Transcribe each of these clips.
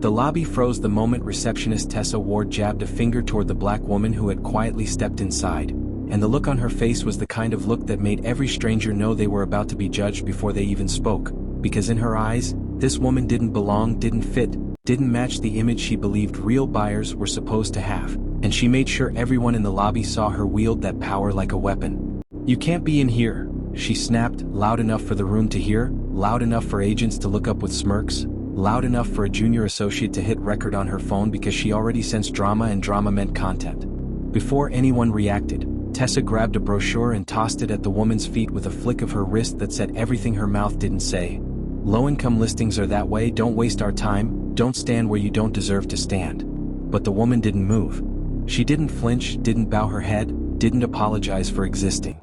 The lobby froze the moment receptionist Tessa Ward jabbed a finger toward the black woman who had quietly stepped inside, and the look on her face was the kind of look that made every stranger know they were about to be judged before they even spoke, because in her eyes, this woman didn't belong, didn't fit, didn't match the image she believed real buyers were supposed to have, and she made sure everyone in the lobby saw her wield that power like a weapon. "You can't be in here," she snapped, loud enough for the room to hear, loud enough for agents to look up with smirks, loud enough for a junior associate to hit record on her phone because she already sensed drama and drama meant content. Before anyone reacted, Tessa grabbed a brochure and tossed it at the woman's feet with a flick of her wrist that said everything her mouth didn't say. "Low-income listings are that way, don't waste our time, don't stand where you don't deserve to stand." But the woman didn't move. She didn't flinch, didn't bow her head, didn't apologize for existing.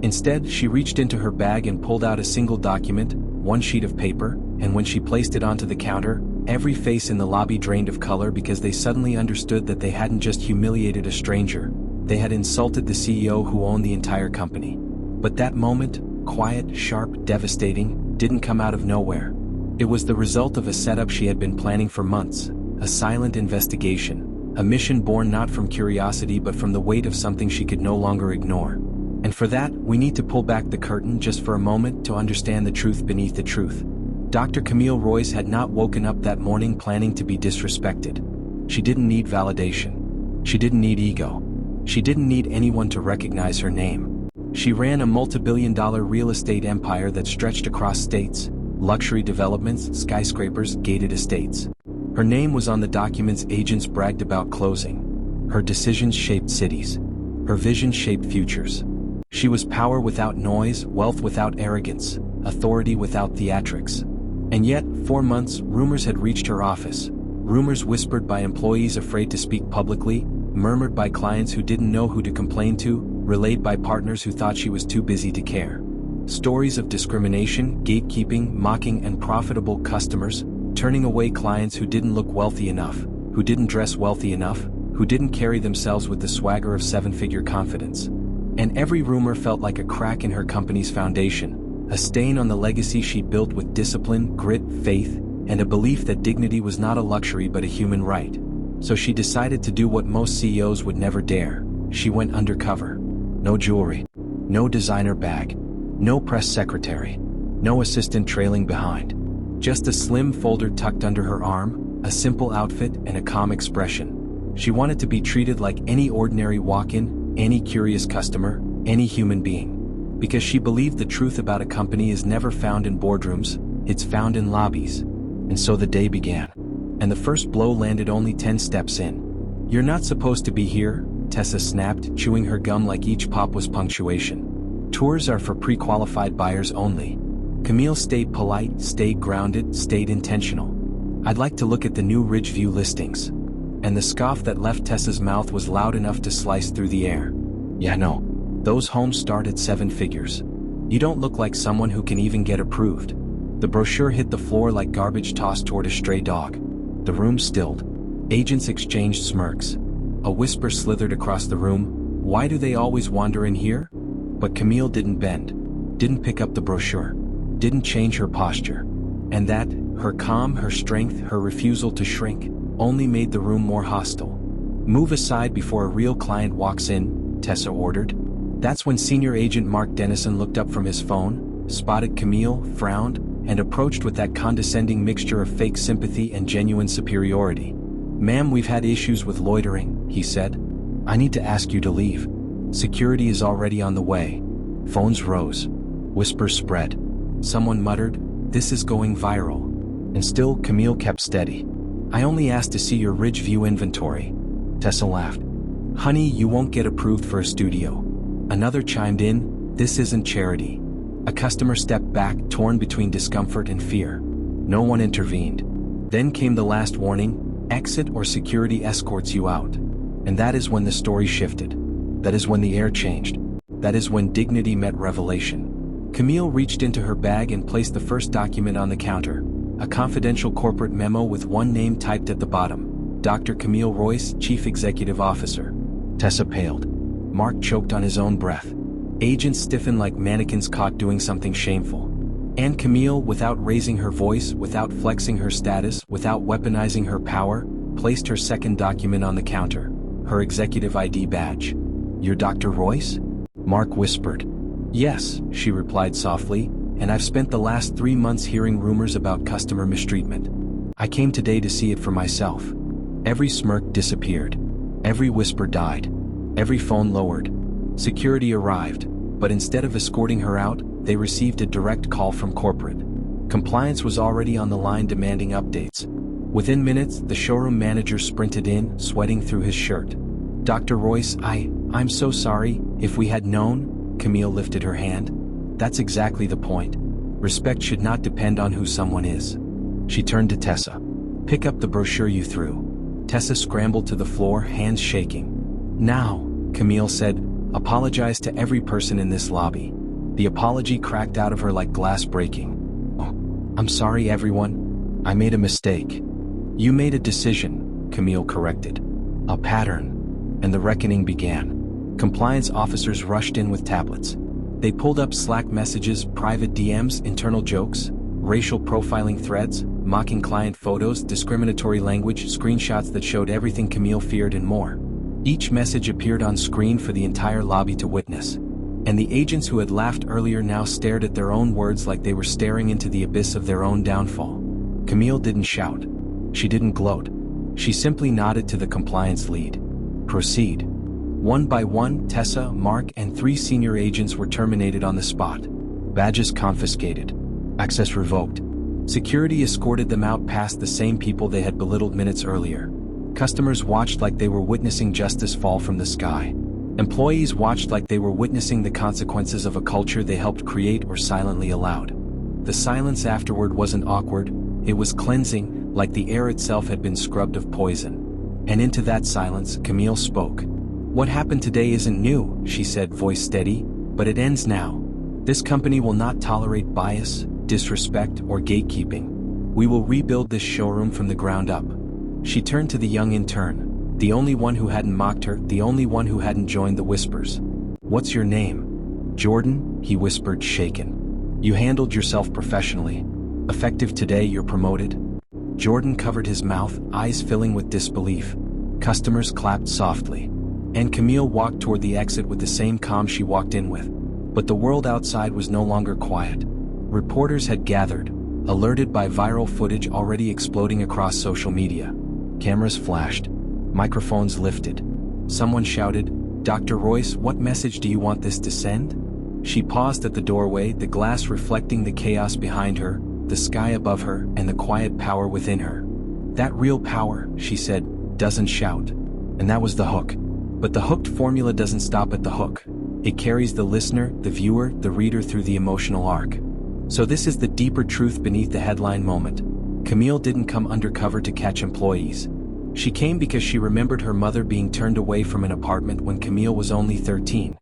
Instead, she reached into her bag and pulled out a single document, one sheet of paper, and when she placed it onto the counter, every face in the lobby drained of color because they suddenly understood that they hadn't just humiliated a stranger, they had insulted the CEO who owned the entire company. But that moment, quiet, sharp, devastating, didn't come out of nowhere. It was the result of a setup she had been planning for months, a silent investigation, a mission born not from curiosity but from the weight of something she could no longer ignore. And for that, we need to pull back the curtain just for a moment to understand the truth beneath the truth. Dr. Camille Royce had not woken up that morning planning to be disrespected. She didn't need validation. She didn't need ego. She didn't need anyone to recognize her name. She ran a multi-billion-dollar real estate empire that stretched across states, luxury developments, skyscrapers, gated estates. Her name was on the documents agents bragged about closing. Her decisions shaped cities. Her vision shaped futures. She was power without noise, wealth without arrogance, authority without theatrics. And yet, for months, rumors had reached her office. Rumors whispered by employees afraid to speak publicly, murmured by clients who didn't know who to complain to, relayed by partners who thought she was too busy to care. Stories of discrimination, gatekeeping, mocking unprofitable customers, turning away clients who didn't look wealthy enough, who didn't dress wealthy enough, who didn't carry themselves with the swagger of seven-figure confidence. And every rumor felt like a crack in her company's foundation, a stain on the legacy she built with discipline, grit, faith, and a belief that dignity was not a luxury but a human right. So she decided to do what most CEOs would never dare. She went undercover. No jewelry, no designer bag, no press secretary, no assistant trailing behind. Just a slim folder tucked under her arm, a simple outfit, and a calm expression. She wanted to be treated like any ordinary walk-in, any curious customer, any human being. Because she believed the truth about a company is never found in boardrooms, it's found in lobbies. And so the day began. And the first blow landed only 10 steps in. "You're not supposed to be here," Tessa snapped, chewing her gum like each pop was punctuation. "Tours are for pre-qualified buyers only." Camille stayed polite, stayed grounded, stayed intentional. "I'd like to look at the new Ridgeview listings." And the scoff that left Tessa's mouth was loud enough to slice through the air. "Yeah, no. Those homes start at 7 figures. You don't look like someone who can even get approved." The brochure hit the floor like garbage tossed toward a stray dog. The room stilled. Agents exchanged smirks. A whisper slithered across the room, "Why do they always wander in here?" But Camille didn't bend, didn't pick up the brochure, didn't change her posture. And that, her calm, her strength, her refusal to shrink, only made the room more hostile. "Move aside before a real client walks in," Tessa ordered. That's when Senior Agent Mark Dennison looked up from his phone, spotted Camille, frowned, and approached with that condescending mixture of fake sympathy and genuine superiority. "Ma'am, we've had issues with loitering," he said. "I need to ask you to leave. Security is already on the way." Phones rose. Whispers spread. Someone muttered, "This is going viral." And still Camille kept steady. "I only asked to see your Ridgeview inventory." Tessa laughed. "Honey, you won't get approved for a studio." Another chimed in, "This isn't charity." A customer stepped back, torn between discomfort and fear. No one intervened. Then came the last warning, "Exit or security escorts you out." And that is when the story shifted. That is when the air changed. That is when dignity met revelation. Camille reached into her bag and placed the first document on the counter. A confidential corporate memo with one name typed at the bottom. Dr. Camille Royce, Chief Executive Officer. Tessa paled. Mark choked on his own breath. Agents stiffened like mannequins caught doing something shameful. And Camille, without raising her voice, without flexing her status, without weaponizing her power, placed her second document on the counter, her executive ID badge. "You're Dr. Royce?" Mark whispered. "Yes," she replied softly, "and I've spent the last 3 months hearing rumors about customer mistreatment. I came today to see it for myself." Every smirk disappeared. Every whisper died. Every phone lowered. Security arrived, but instead of escorting her out, they received a direct call from corporate. Compliance was already on the line demanding updates. Within minutes, the showroom manager sprinted in, sweating through his shirt. "Dr. Royce, I'm so sorry. If we had known," Camille lifted her hand. "That's exactly the point. Respect should not depend on who someone is." She turned to Tessa. "Pick up the brochure you threw." Tessa scrambled to the floor, hands shaking. "Now," Camille said, "apologize to every person in this lobby." The apology cracked out of her like glass breaking. "Oh, I'm sorry everyone. I made a mistake." "You made a decision," Camille corrected. "A pattern." And the reckoning began. Compliance officers rushed in with tablets. They pulled up Slack messages, private DMs, internal jokes, racial profiling threads, mocking client photos, discriminatory language, screenshots that showed everything Camille feared and more. Each message appeared on screen for the entire lobby to witness. And the agents who had laughed earlier now stared at their own words like they were staring into the abyss of their own downfall. Camille didn't shout. She didn't gloat. She simply nodded to the compliance lead. "Proceed." One by one, Tessa, Mark, and 3 senior agents were terminated on the spot. Badges confiscated. Access revoked. Security escorted them out past the same people they had belittled minutes earlier. Customers watched like they were witnessing justice fall from the sky. Employees watched like they were witnessing the consequences of a culture they helped create or silently allowed. The silence afterward wasn't awkward, it was cleansing, like the air itself had been scrubbed of poison. And into that silence, Camille spoke. "What happened today isn't new," she said, voice steady, "but it ends now. This company will not tolerate bias, disrespect, or gatekeeping. We will rebuild this showroom from the ground up." She turned to the young intern, the only one who hadn't mocked her, the only one who hadn't joined the whispers. "What's your name?" "Jordan," he whispered, shaken. "You handled yourself professionally. Effective today, you're promoted." Jordan covered his mouth, eyes filling with disbelief. Customers clapped softly. And Camille walked toward the exit with the same calm she walked in with. But the world outside was no longer quiet. Reporters had gathered, alerted by viral footage already exploding across social media. Cameras flashed. Microphones lifted. Someone shouted, "Dr. Royce, what message do you want this to send?" She paused at the doorway, the glass reflecting the chaos behind her, the sky above her, and the quiet power within her. "That real power," she said, "doesn't shout." And that was the hook. But the hooked formula doesn't stop at the hook. It carries the listener, the viewer, the reader through the emotional arc. So this is the deeper truth beneath the headline moment. Camille didn't come undercover to catch employees. She came because she remembered her mother being turned away from an apartment when Camille was only 13.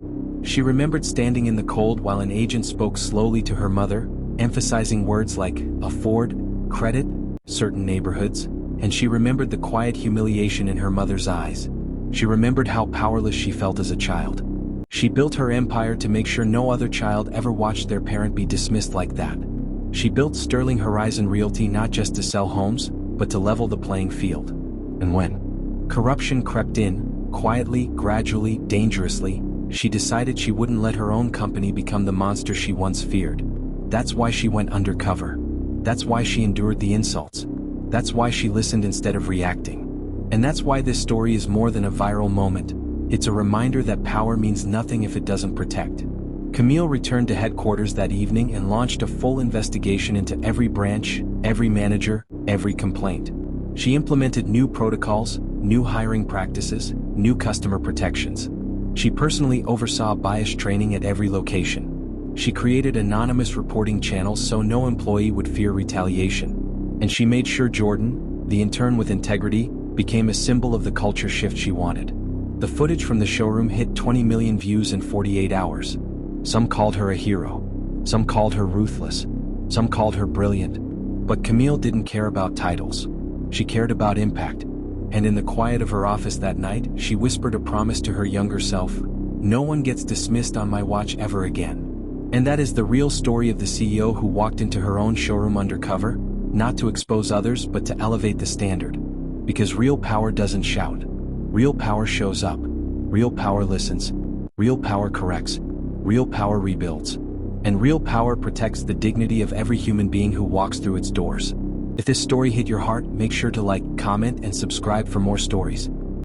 She remembered standing in the cold while an agent spoke slowly to her mother, emphasizing words like afford, credit, certain neighborhoods, and she remembered the quiet humiliation in her mother's eyes. She remembered how powerless she felt as a child. She built her empire to make sure no other child ever watched their parent be dismissed like that. She built Sterling Horizon Realty not just to sell homes, but to level the playing field. And when corruption crept in, quietly, gradually, dangerously, she decided she wouldn't let her own company become the monster she once feared. That's why she went undercover. That's why she endured the insults. That's why she listened instead of reacting. And that's why this story is more than a viral moment. It's a reminder that power means nothing if it doesn't protect. Camille returned to headquarters that evening and launched a full investigation into every branch, every manager, every complaint. She implemented new protocols, new hiring practices, new customer protections. She personally oversaw bias training at every location. She created anonymous reporting channels so no employee would fear retaliation. And she made sure Jordan, the intern with integrity, became a symbol of the culture shift she wanted. The footage from the showroom hit 20 million views in 48 hours. Some called her a hero. Some called her ruthless. Some called her brilliant. But Camille didn't care about titles. She cared about impact. And in the quiet of her office that night, she whispered a promise to her younger self: "No one gets dismissed on my watch ever again." And that is the real story of the CEO who walked into her own showroom undercover, not to expose others but to elevate the standard. Because real power doesn't shout. Real power shows up. Real power listens. Real power corrects. Real power rebuilds. And real power protects the dignity of every human being who walks through its doors. If this story hit your heart, make sure to like, comment, and subscribe for more stories.